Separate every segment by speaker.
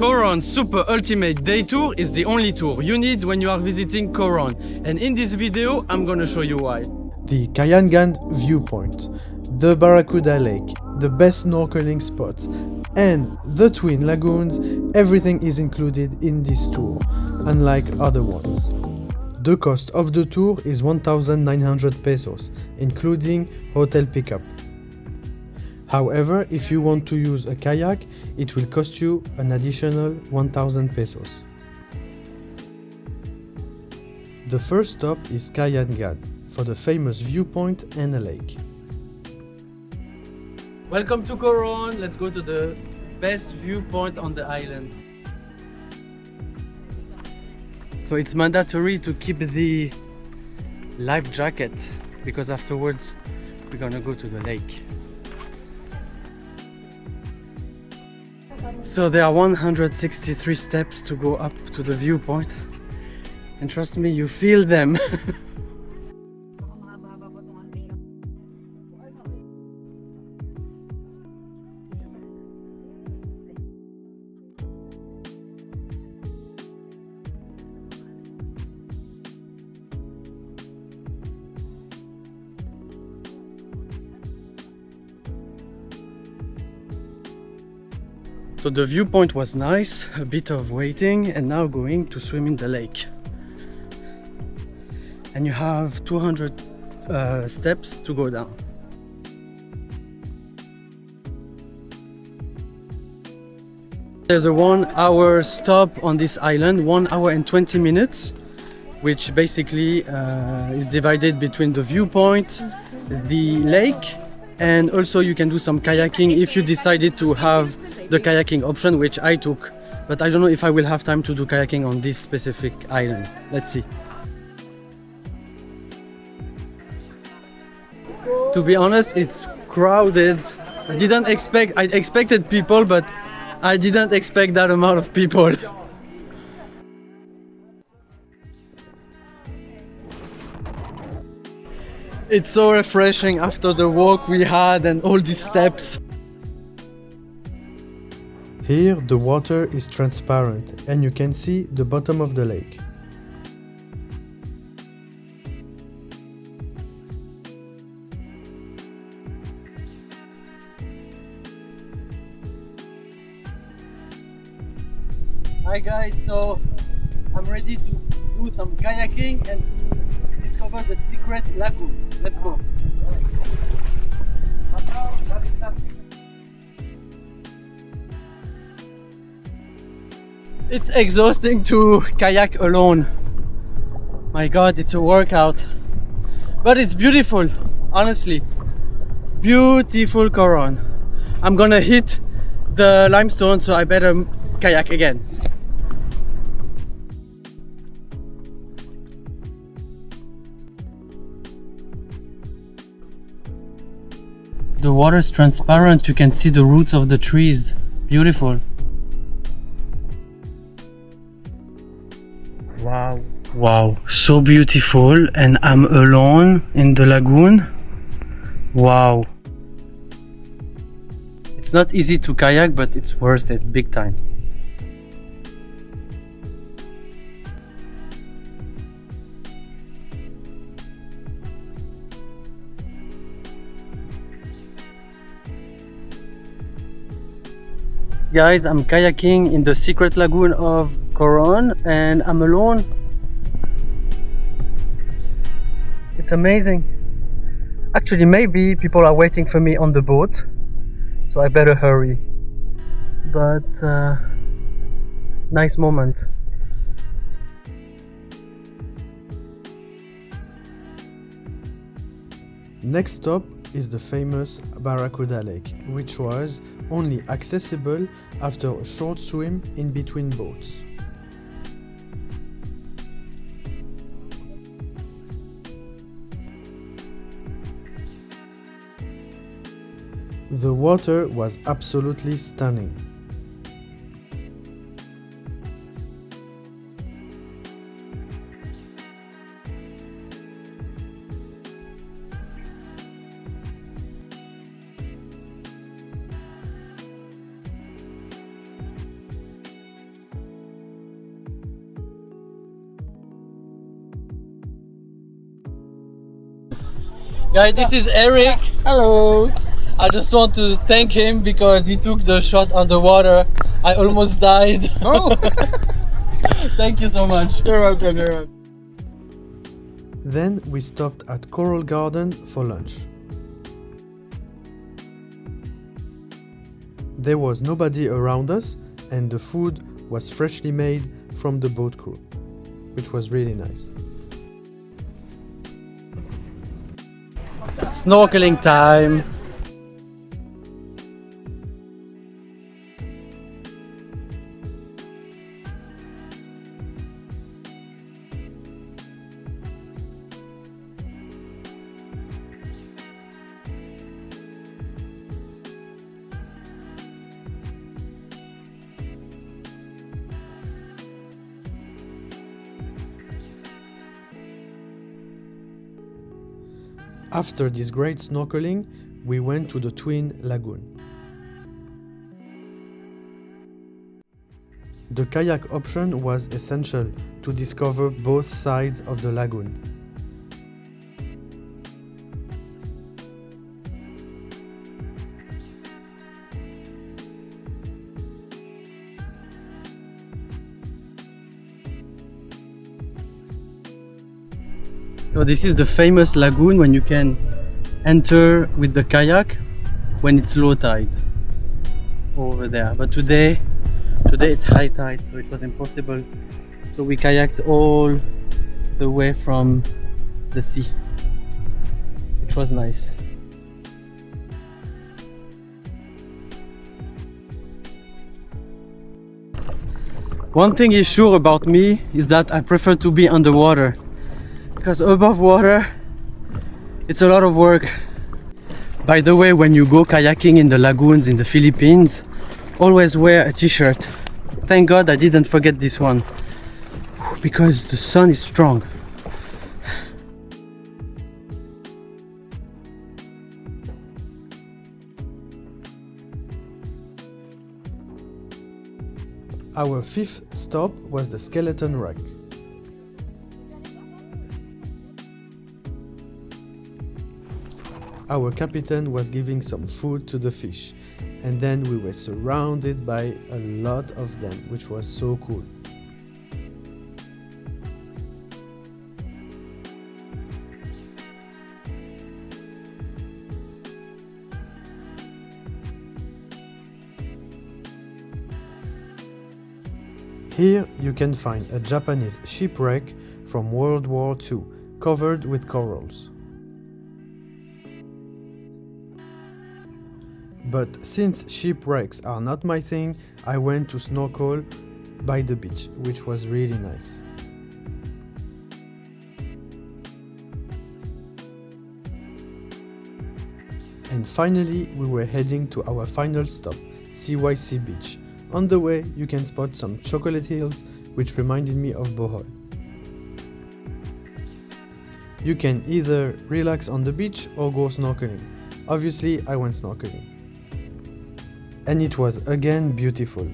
Speaker 1: Coron Super Ultimate Day Tour is the only tour you need when you are visiting Coron, and in this video I'm gonna show you why.
Speaker 2: The Kayangan viewpoint, the Barracuda Lake, the best snorkeling spots, and the twin lagoons, everything is included in this tour, unlike other ones. The cost of the tour is 1,900 pesos, including hotel pickup. However, if you want to use a kayak, it will cost you an additional 1,000 pesos. The first stop is Kayangan, for the famous viewpoint and a lake.
Speaker 1: Welcome to Coron, let's go to the best viewpoint on the island. So it's mandatory to keep the life jacket because afterwards we're gonna go to the lake. So there are 163 steps to go up to the viewpoint, and trust me, you feel them. So the viewpoint was nice, a bit of waiting, and now going to swim in the lake. And you have 200 steps to go down. There's a 1 hour stop on this island, 1 hour and 20 minutes, which basically is divided between the viewpoint, the lake, and also you can do some kayaking if you decided to have the kayaking option, which I took, but I don't know if I will have time to do kayaking on this specific island. Let's see. To be honest, it's crowded. I expected people, but I didn't expect that amount of people. It's so refreshing after the walk we had and all these steps.
Speaker 2: Here the water is transparent and you can see the bottom of the lake.
Speaker 1: Hi guys, so I'm ready to do some kayaking and to discover the secret lagoon. Let's go. It's exhausting to kayak alone. My god, it's a workout. But it's beautiful, honestly. Beautiful Coron. I'm gonna hit the limestone, so I better kayak again. The water is transparent, you can see the roots of the trees. Beautiful. Wow, so beautiful, and I'm alone in the lagoon. Wow. It's not easy to kayak, but it's worth it, big time. Guys, I'm kayaking in the secret lagoon of Coron and I'm alone. It's amazing. Actually, maybe people are waiting for me on the boat, so I better hurry. But nice moment.
Speaker 2: Next stop is the famous Barracuda Lake, which was only accessible after a short swim in between boats. The water was absolutely stunning.
Speaker 1: Guys, this is Eric.
Speaker 2: Hello!
Speaker 1: I just want to thank him because he took the shot underwater. I almost died.
Speaker 2: Oh!
Speaker 1: Thank you so much.
Speaker 2: You're welcome, you're welcome. Then we stopped at Coral Garden for lunch. There was nobody around us and the food was freshly made from the boat crew, which was really nice.
Speaker 1: Snorkeling time.
Speaker 2: After this great snorkeling, we went to the twin lagoon. The kayak option was essential to discover both sides of the lagoon.
Speaker 1: So this is the famous lagoon when you can enter with the kayak when it's low tide over there. But today it's high tide, so it was impossible. So we kayaked all the way from the sea, which was nice. One thing is sure about me is that I prefer to be underwater. Because above water, it's a lot of work. By the way, when you go kayaking in the lagoons in the Philippines, always wear a t-shirt. Thank God I didn't forget this one, because the sun is strong.
Speaker 2: Our fifth stop was the skeleton wreck. Our captain was giving some food to the fish, and then we were surrounded by a lot of them, which was so cool. Here you can find a Japanese shipwreck from World War II, covered with corals. But since shipwrecks are not my thing, I went to snorkel by the beach, which was really nice. And finally, we were heading to our final stop, CYC Beach. On the way, you can spot some chocolate hills, which reminded me of Bohol. You can either relax on the beach or go snorkeling. Obviously, I went snorkeling. And it was again beautiful.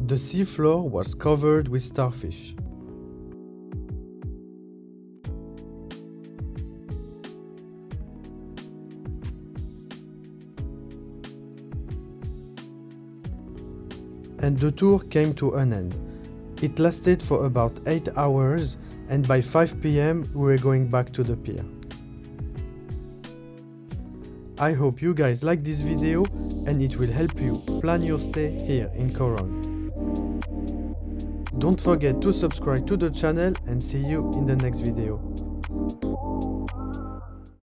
Speaker 2: The seafloor was covered with starfish. And the tour came to an end. It lasted for about 8 hours, and by 5 PM we were going back to the pier. I hope you guys like this video and it will help you plan your stay here in Coron. Don't forget to subscribe to the channel and see you in the next video.